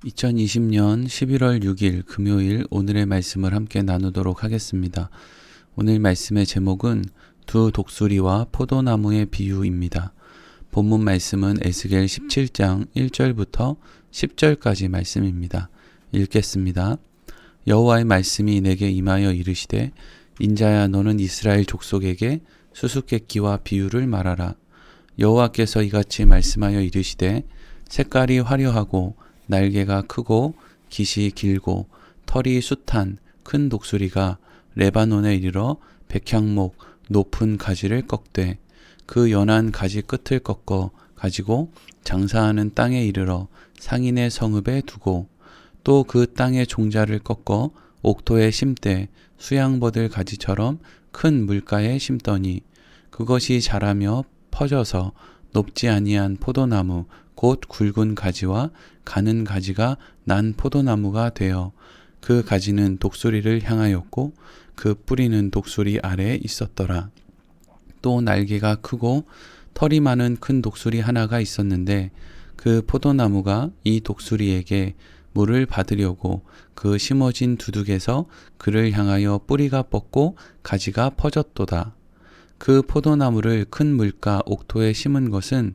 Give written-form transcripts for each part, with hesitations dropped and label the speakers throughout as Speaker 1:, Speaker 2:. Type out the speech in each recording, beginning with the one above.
Speaker 1: 2020년 11월 6일 금요일 오늘의 말씀을 함께 나누도록 하겠습니다. 오늘 말씀의 제목은 두 독수리와 포도나무의 비유입니다. 본문 말씀은 에스겔 17장 1절부터 10절까지 말씀입니다. 읽겠습니다. 여호와의 말씀이 내게 임하여 이르시되 인자야 너는 이스라엘 족속에게 수수께끼와 비유를 말하라. 여호와께서 이같이 말씀하여 이르시되 색깔이 화려하고 날개가 크고 깃이 길고 털이 숱한 큰 독수리가 레바논에 이르러 백향목 높은 가지를 꺾되 그 연한 가지 끝을 꺾어 가지고 장사하는 땅에 이르러 상인의 성읍에 두고 또 그 땅의 종자를 꺾어 옥토에 심되 수양버들 가지처럼 큰 물가에 심더니 그것이 자라며 퍼져서 높지 아니한 포도나무 곧 굵은 가지와 가는 가지가 난 포도나무가 되어 그 가지는 독수리를 향하였고 그 뿌리는 독수리 아래에 있었더라. 또 날개가 크고 털이 많은 큰 독수리 하나가 있었는데 그 포도나무가 이 독수리에게 물을 받으려고 그 심어진 두둑에서 그를 향하여 뿌리가 뻗고 가지가 퍼졌도다. 그 포도나무를 큰 물가 옥토에 심은 것은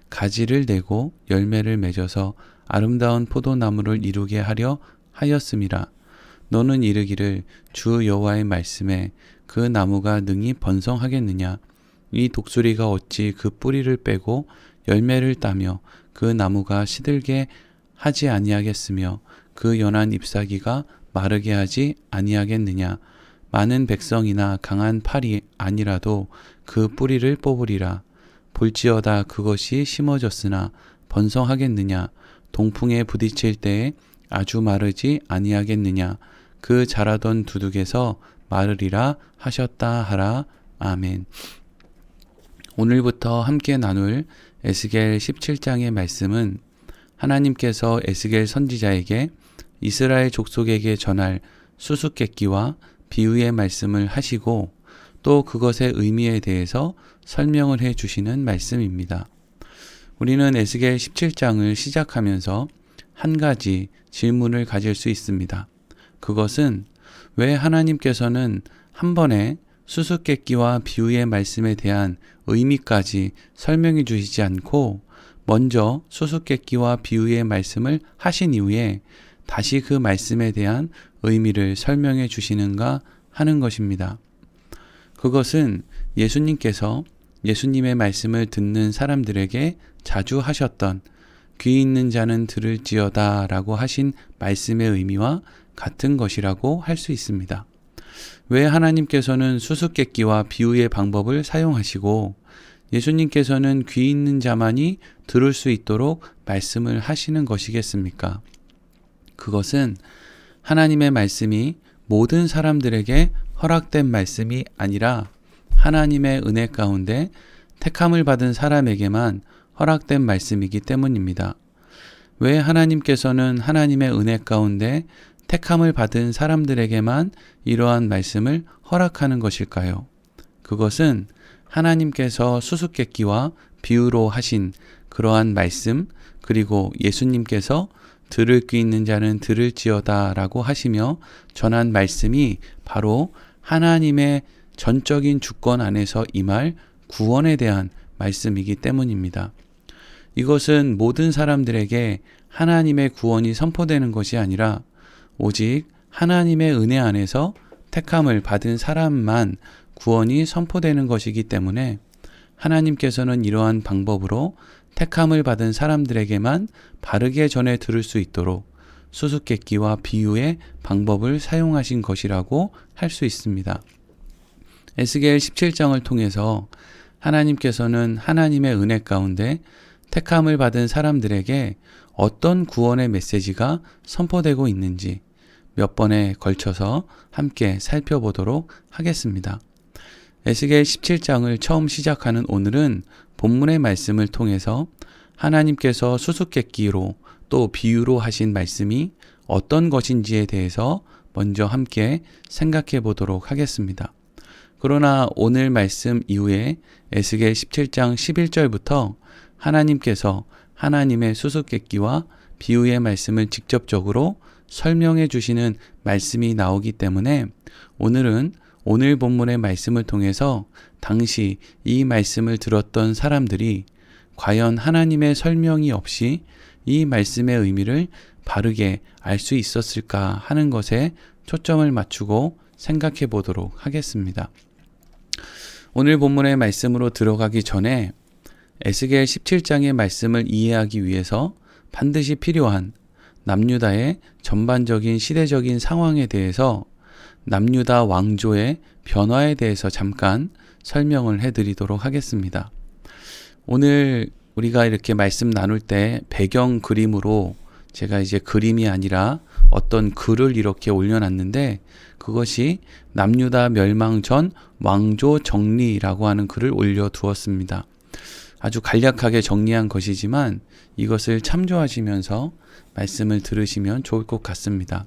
Speaker 1: 가지를 내고 열매를 맺어서 아름다운 포도나무를 이루게 하려 하였음이라. 너는 이르기를 주 여호와의 말씀에 그 나무가 능히 번성하겠느냐? 이 독수리가 어찌 그 뿌리를 빼고 열매를 따며 그 나무가 시들게 하지 아니하겠으며 그 연한 잎사귀가 마르게 하지 아니하겠느냐? 많은 백성이나 강한 팔이 아니라도 그 뿌리를 뽑으리라. 볼지어다 그것이 심어졌으나 번성하겠느냐? 동풍에 부딪힐 때에 아주 마르지 아니하겠느냐? 그 자라던 두둑에서 마르리라 하셨다 하라. 아멘. 오늘부터 함께 나눌 에스겔 17장의 말씀은 하나님께서 에스겔 선지자에게 이스라엘 족속에게 전할 수수께끼와 비유의 말씀을 하시고 또 그것의 의미에 대해서 설명을 해 주시는 말씀입니다. 우리는 에스겔 17장을 시작하면서 한 가지 질문을 가질 수 있습니다. 그것은 왜 하나님께서는 한 번에 수수께끼와 비유의 말씀에 대한 의미까지 설명해 주시지 않고 먼저 수수께끼와 비유의 말씀을 하신 이후에 다시 그 말씀에 대한 의미를 설명해 주시는가 하는 것입니다. 그것은 예수님께서 예수님의 말씀을 듣는 사람들에게 자주 하셨던 귀 있는 자는 들을지어다 라고 하신 말씀의 의미와 같은 것이라고 할 수 있습니다. 왜 하나님께서는 수수께끼와 비유의 방법을 사용하시고 예수님께서는 귀 있는 자만이 들을 수 있도록 말씀을 하시는 것이겠습니까? 그것은 하나님의 말씀이 모든 사람들에게 허락된 말씀이 아니라 하나님의 은혜 가운데 택함을 받은 사람에게만 허락된 말씀이기 때문입니다. 왜 하나님께서는 하나님의 은혜 가운데 택함을 받은 사람들에게만 이러한 말씀을 허락하는 것일까요? 그것은 하나님께서 수수께끼와 비유로 하신 그러한 말씀, 그리고 예수님께서 들을 귀 있는 자는 들을지어다 라고 하시며 전한 말씀이 바로 하나님의 전적인 주권 안에서 임할 구원에 대한 말씀이기 때문입니다. 이것은 모든 사람들에게 하나님의 구원이 선포되는 것이 아니라 오직 하나님의 은혜 안에서 택함을 받은 사람만 구원이 선포되는 것이기 때문에 하나님께서는 이러한 방법으로 택함을 받은 사람들에게만 바르게 전해 들을 수 있도록 수수께끼와 비유의 방법을 사용하신 것이라고 할 수 있습니다. 에스겔 17장을 통해서 하나님께서는 하나님의 은혜 가운데 택함을 받은 사람들에게 어떤 구원의 메시지가 선포되고 있는지 몇 번에 걸쳐서 함께 살펴보도록 하겠습니다. 에스겔 17장을 처음 시작하는 오늘은 본문의 말씀을 통해서 하나님께서 수수께끼로 또 비유로 하신 말씀이 어떤 것인지에 대해서 먼저 함께 생각해 보도록 하겠습니다. 그러나 오늘 말씀 이후에 에스겔 17장 11절부터 하나님께서 하나님의 수수께끼와 비유의 말씀을 직접적으로 설명해 주시는 말씀이 나오기 때문에 오늘은 오늘 본문의 말씀을 통해서 당시 이 말씀을 들었던 사람들이 과연 하나님의 설명이 없이 이 말씀의 의미를 바르게 알 수 있었을까 하는 것에 초점을 맞추고 생각해 보도록 하겠습니다. 오늘 본문의 말씀으로 들어가기 전에 에스겔 17장의 말씀을 이해하기 위해서 반드시 필요한 남유다의 전반적인 시대적인 상황에 대해서 남유다 왕조의 변화에 대해서 잠깐 설명을 해드리도록 하겠습니다. 오늘 우리가 이렇게 말씀 나눌 때 배경 그림으로 제가 이제 그림이 아니라 어떤 글을 이렇게 올려놨는데 그것이 남유다 멸망 전 왕조 정리라고 하는 글을 올려두었습니다. 아주 간략하게 정리한 것이지만 이것을 참조하시면서 말씀을 들으시면 좋을 것 같습니다.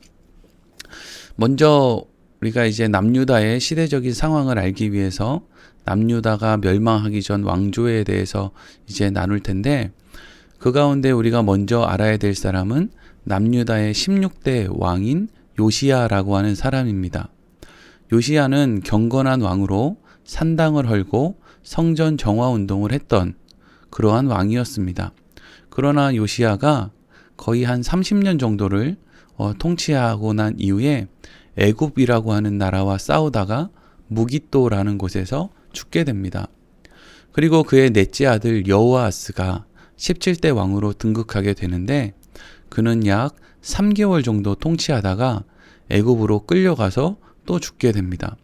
Speaker 1: 먼저 우리가 이제 남유다의 시대적인 상황을 알기 위해서 남유다가 멸망하기 전 왕조에 대해서 이제 나눌 텐데 그 가운데 우리가 먼저 알아야 될 사람은 남유다의 16대 왕인 요시야라고 하는 사람입니다. 요시야는 경건한 왕으로 산당을 헐고 성전 정화 운동을 했던 그러한 왕이었습니다. 그러나 요시야가 거의 한 30년 정도를 통치하고 난 이후에 애굽이라고 하는 나라와 싸우다가 무깃도라는 곳에서 죽게 됩니다. 그리고 그의 넷째 아들 여호아스가 17대 왕으로 등극하게 되는데 그는 약 3개월 정도 통치하다가 애굽으로 끌려가서 또 죽게 됩니다.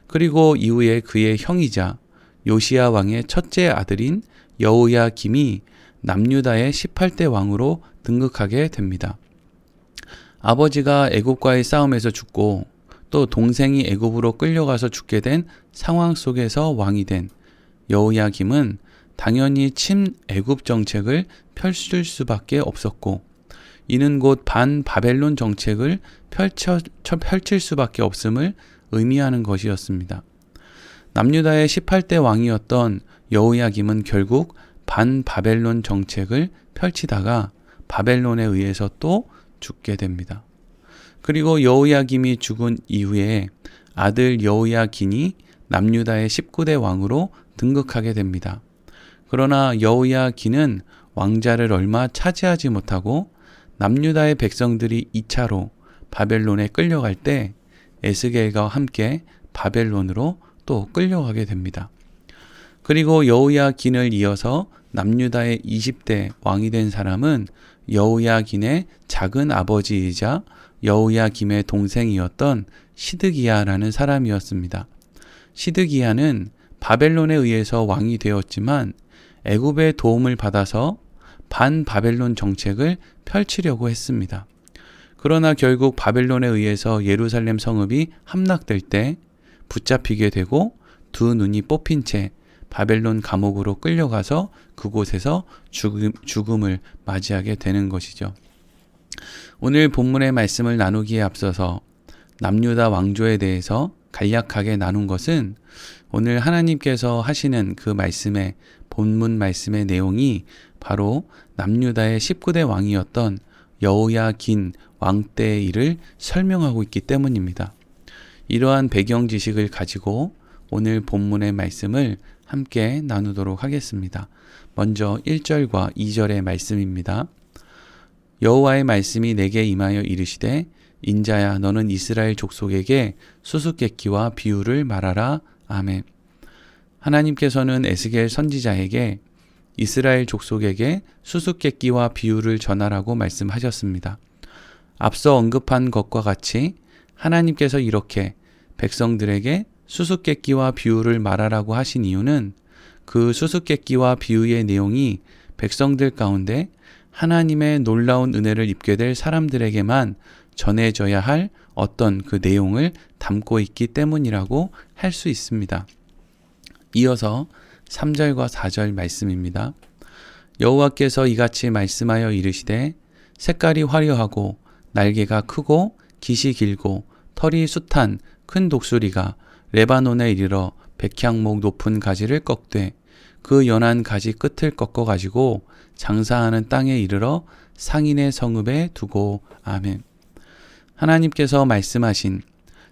Speaker 1: 그리고 이후에 그의 형이자 요시야 왕의 첫째 아들인 여호야김이 남유다의 18대 왕으로 등극하게 됩니다. 아버지가 애굽과의 싸움에서 죽고 또 동생이 애굽으로 끌려가서 죽게 된 상황 속에서 왕이 된 여호야김은 당연히 친애굽 정책을 펼칠 수밖에 없었고 이는 곧 반바벨론 정책을 펼칠 수밖에 없음을 의미하는 것이었습니다. 남유다의 18대 왕이었던 여호야김은 결국 반바벨론 정책을 펼치다가 바벨론에 의해서 또 죽게 됩니다. 그리고 여호야김이 죽은 이후에 아들 여호야긴이 남유다의 19대 왕으로 등극하게 됩니다. 그러나 여호야긴은 왕자를 얼마 차지하지 못하고 남유다의 백성들이 2차로 바벨론에 끌려갈 때 에스겔과 함께 바벨론으로 또 끌려가게 됩니다. 그리고 여호야긴을 이어서 남유다의 20대 왕이 된 사람은 여호야긴의 작은 아버지이자 여호야김의 동생이었던 시드기야라는 사람이었습니다. 시드기야는 바벨론에 의해서 왕이 되었지만 애굽의 도움을 받아서 반바벨론 정책을 펼치려고 했습니다. 그러나 결국 바벨론에 의해서 예루살렘 성읍이 함락될 때 붙잡히게 되고 두 눈이 뽑힌 채 바벨론 감옥으로 끌려가서 그곳에서 죽음을 맞이하게 되는 것이죠. 오늘 본문의 말씀을 나누기에 앞서서 남유다 왕조에 대해서 간략하게 나눈 것은 오늘 하나님께서 하시는 그 말씀의 본문 말씀의 내용이 바로 남유다의 19대 왕이었던 여호야긴 왕 때의 일을 설명하고 있기 때문입니다. 이러한 배경 지식을 가지고 오늘 본문의 말씀을 함께 나누도록 하겠습니다. 먼저 1절과 2절의 말씀입니다. 여호와의 말씀이 내게 임하여 이르시되 인자야 너는 이스라엘 족속에게 수수께끼와 비유를 말하라. 아멘. 하나님께서는 에스겔 선지자에게 이스라엘 족속에게 수수께끼와 비유를 전하라고 말씀하셨습니다. 앞서 언급한 것과 같이 하나님께서 이렇게 백성들에게 수수께끼와 비유를 말하라고 하신 이유는 그 수수께끼와 비유의 내용이 백성들 가운데 하나님의 놀라운 은혜를 입게 될 사람들에게만 전해져야 할 어떤 그 내용을 담고 있기 때문이라고 할 수 있습니다. 이어서 3절과 4절 말씀입니다. 여호와께서 이같이 말씀하여 이르시되 색깔이 화려하고 날개가 크고 깃이 길고 털이 숱한 큰 독수리가 레바논에 이르러 백향목 높은 가지를 꺾되 그 연한 가지 끝을 꺾어 가지고 장사하는 땅에 이르러 상인의 성읍에 두고. 아멘. 하나님께서 말씀하신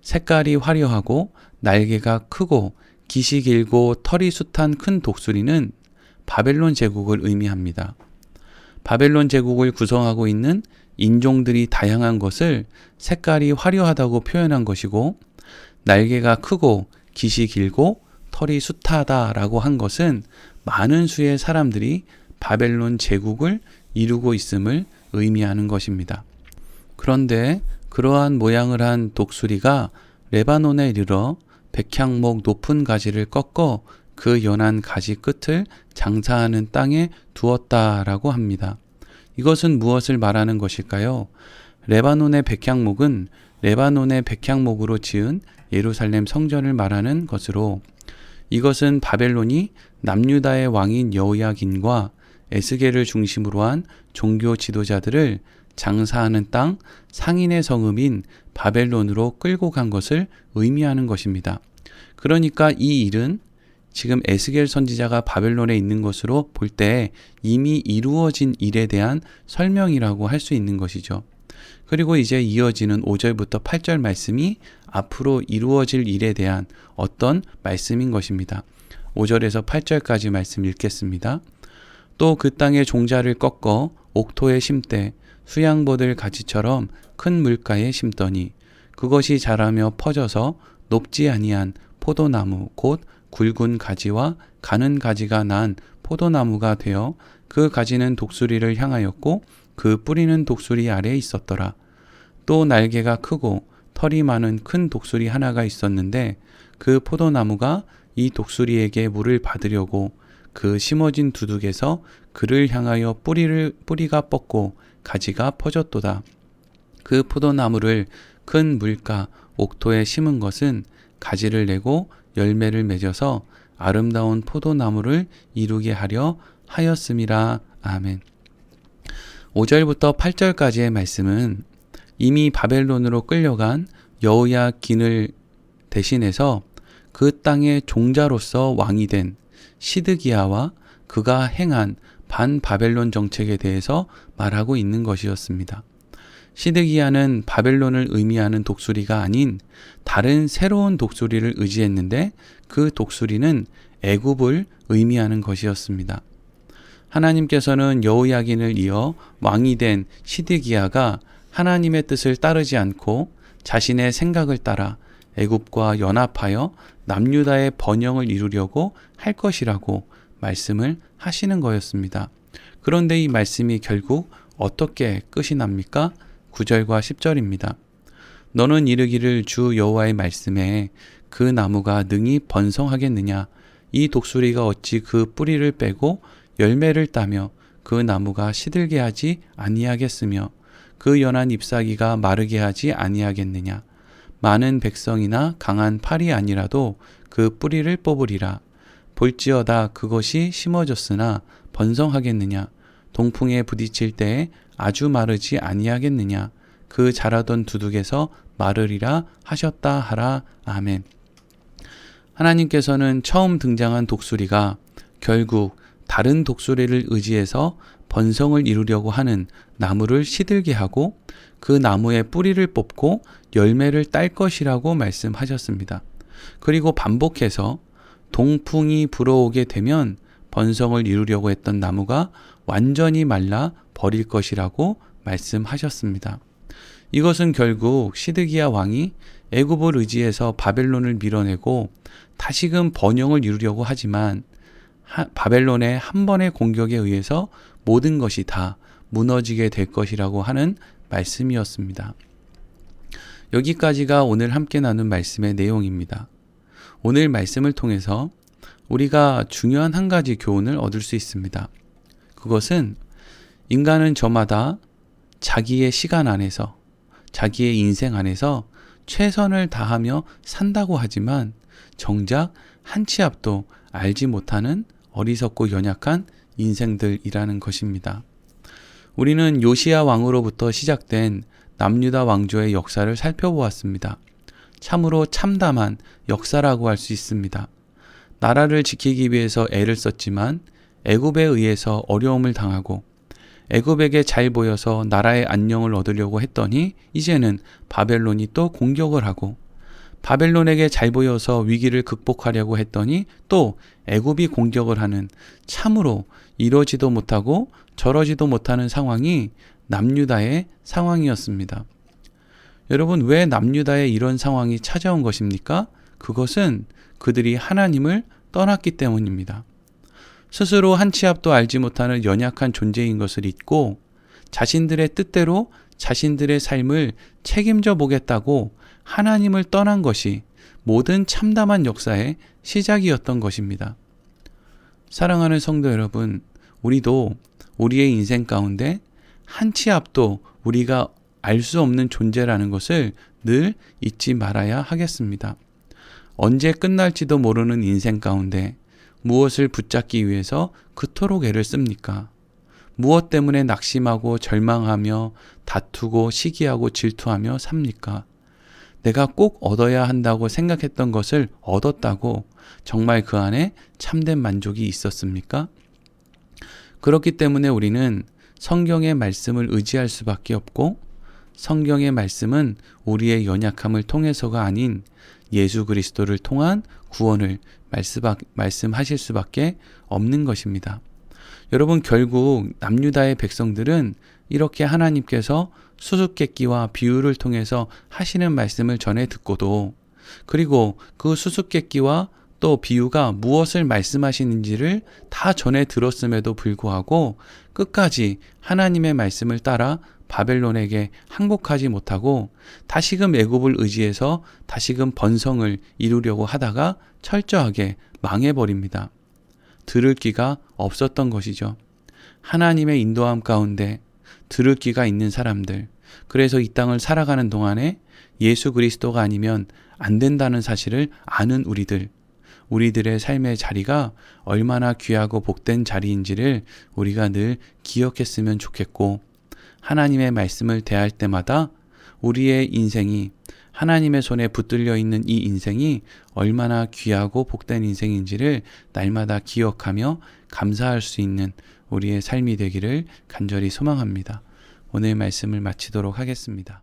Speaker 1: 색깔이 화려하고 날개가 크고 깃이 길고 털이 숱한 큰 독수리는 바벨론 제국을 의미합니다. 바벨론 제국을 구성하고 있는 인종들이 다양한 것을 색깔이 화려하다고 표현한 것이고, 날개가 크고 깃이 길고 털이 숱하다라고 한 것은 많은 수의 사람들이 바벨론 제국을 이루고 있음을 의미하는 것입니다. 그런데 그러한 모양을 한 독수리가 레바논에 이르러 백향목 높은 가지를 꺾어 그 연한 가지 끝을 장사하는 땅에 두었다라고 합니다. 이것은 무엇을 말하는 것일까요? 레바논의 백향목은 레바논의 백향목으로 지은 예루살렘 성전을 말하는 것으로, 이것은 바벨론이 남유다의 왕인 여호야긴과 에스겔을 중심으로 한 종교 지도자들을 장사하는 땅 상인의 성읍인 바벨론으로 끌고 간 것을 의미하는 것입니다. 그러니까 이 일은 지금 에스겔 선지자가 바벨론에 있는 것으로 볼 때 이미 이루어진 일에 대한 설명이라고 할 수 있는 것이죠. 그리고 이제 이어지는 5절부터 8절 말씀이 앞으로 이루어질 일에 대한 어떤 말씀인 것입니다. 5절에서 8절까지 말씀 읽겠습니다. 또 그 땅의 종자를 꺾어 옥토에 심되 수양보들 가지처럼 큰 물가에 심더니 그것이 자라며 퍼져서 높지 아니한 포도나무 곧 굵은 가지와 가는 가지가 난 포도나무가 되어 그 가지는 독수리를 향하였고 그 뿌리는 독수리 아래에 있었더라. 또 날개가 크고 털이 많은 큰 독수리 하나가 있었는데 그 포도나무가 이 독수리에게 물을 받으려고 그 심어진 두둑에서 그를 향하여 뿌리가 뻗고 가지가 퍼졌도다. 그 포도나무를 큰 물가 옥토에 심은 것은 가지를 내고 열매를 맺어서 아름다운 포도나무를 이루게 하려 하였음이라. 아멘. 5절부터 8절까지의 말씀은 이미 바벨론으로 끌려간 여호야긴을 대신해서 그 땅의 종자로서 왕이 된 시드기야와 그가 행한 반바벨론 정책에 대해서 말하고 있는 것이었습니다. 시드기야는 바벨론을 의미하는 독수리가 아닌 다른 새로운 독수리를 의지했는데 그 독수리는 애굽을 의미하는 것이었습니다. 하나님께서는 여호야긴을 이어 왕이 된 시드기야가 하나님의 뜻을 따르지 않고 자신의 생각을 따라 애굽과 연합하여 남유다의 번영을 이루려고 할 것이라고 말씀을 하시는 거였습니다. 그런데 이 말씀이 결국 어떻게 끝이 납니까? 9절과 10절입니다. 너는 이르기를 주 여호와의 말씀에 그 나무가 능히 번성하겠느냐? 이 독수리가 어찌 그 뿌리를 빼고 열매를 따며 그 나무가 시들게 하지 아니하겠으며 그 연한 잎사귀가 마르게 하지 아니하겠느냐? 많은 백성이나 강한 팔이 아니라도 그 뿌리를 뽑으리라. 볼지어다 그것이 심어졌으나 번성하겠느냐? 동풍에 부딪힐 때에 아주 마르지 아니하겠느냐? 그 자라던 두둑에서 마르리라 하셨다 하라. 아멘. 하나님께서는 처음 등장한 독수리가 결국 다른 독수리를 의지해서 번성을 이루려고 하는 나무를 시들게 하고 그 나무의 뿌리를 뽑고 열매를 딸 것이라고 말씀하셨습니다. 그리고 반복해서 동풍이 불어오게 되면 번성을 이루려고 했던 나무가 완전히 말라 버릴 것이라고 말씀하셨습니다. 이것은 결국 시드기야 왕이 애굽을 의지해서 바벨론을 밀어내고 다시금 번영을 이루려고 하지만 바벨론의 한 번의 공격에 의해서 모든 것이 다 무너지게 될 것이라고 하는 말씀이었습니다. 여기까지가 오늘 함께 나눈 말씀의 내용입니다. 오늘 말씀을 통해서 우리가 중요한 한 가지 교훈을 얻을 수 있습니다. 그것은 인간은 저마다 자기의 시간 안에서, 자기의 인생 안에서 최선을 다하며 산다고 하지만 정작 한 치 앞도 알지 못하는 어리석고 연약한 인생들이라는 것입니다. 우리는 요시야 왕으로부터 시작된 남유다 왕조의 역사를 살펴보았습니다. 참으로 참담한 역사라고 할 수 있습니다. 나라를 지키기 위해서 애를 썼지만 애굽에 의해서 어려움을 당하고 애굽에게 잘 보여서 나라의 안녕을 얻으려고 했더니 이제는 바벨론이 또 공격을 하고, 바벨론에게 잘 보여서 위기를 극복하려고 했더니 또 애굽이 공격을 하는, 참으로 이러지도 못하고 저러지도 못하는 상황이 남유다의 상황이었습니다. 여러분, 왜 남유다에 이런 상황이 찾아온 것입니까? 그것은 그들이 하나님을 떠났기 때문입니다. 스스로 한 치 앞도 알지 못하는 연약한 존재인 것을 잊고 자신들의 뜻대로 자신들의 삶을 책임져 보겠다고 하나님을 떠난 것이 모든 참담한 역사의 시작이었던 것입니다. 사랑하는 성도 여러분, 우리도 우리의 인생 가운데 한 치 앞도 우리가 알 수 없는 존재라는 것을 늘 잊지 말아야 하겠습니다. 언제 끝날지도 모르는 인생 가운데 무엇을 붙잡기 위해서 그토록 애를 씁니까? 무엇 때문에 낙심하고 절망하며 다투고 시기하고 질투하며 삽니까? 내가 꼭 얻어야 한다고 생각했던 것을 얻었다고 정말 그 안에 참된 만족이 있었습니까? 그렇기 때문에 우리는 성경의 말씀을 의지할 수밖에 없고, 성경의 말씀은 우리의 연약함을 통해서가 아닌 예수 그리스도를 통한 구원을 말씀하실 수밖에 없는 것입니다. 여러분, 결국 남유다의 백성들은 이렇게 하나님께서 수수께끼와 비유를 통해서 하시는 말씀을 전해 듣고도, 그리고 그 수수께끼와 또 비유가 무엇을 말씀하시는지를 다 전해 들었음에도 불구하고 끝까지 하나님의 말씀을 따라 바벨론에게 항복하지 못하고 다시금 애굽을 의지해서 다시금 번성을 이루려고 하다가 철저하게 망해버립니다. 들을 귀가 없었던 것이죠. 하나님의 인도함 가운데 들을 귀가 있는 사람들, 그래서 이 땅을 살아가는 동안에 예수 그리스도가 아니면 안 된다는 사실을 아는 우리들의 삶의 자리가 얼마나 귀하고 복된 자리인지를 우리가 늘 기억했으면 좋겠고, 하나님의 말씀을 대할 때마다 우리의 인생이 하나님의 손에 붙들려 있는 이 인생이 얼마나 귀하고 복된 인생인지를 날마다 기억하며 감사할 수 있는 우리의 삶이 되기를 간절히 소망합니다. 오늘 말씀을 마치도록 하겠습니다.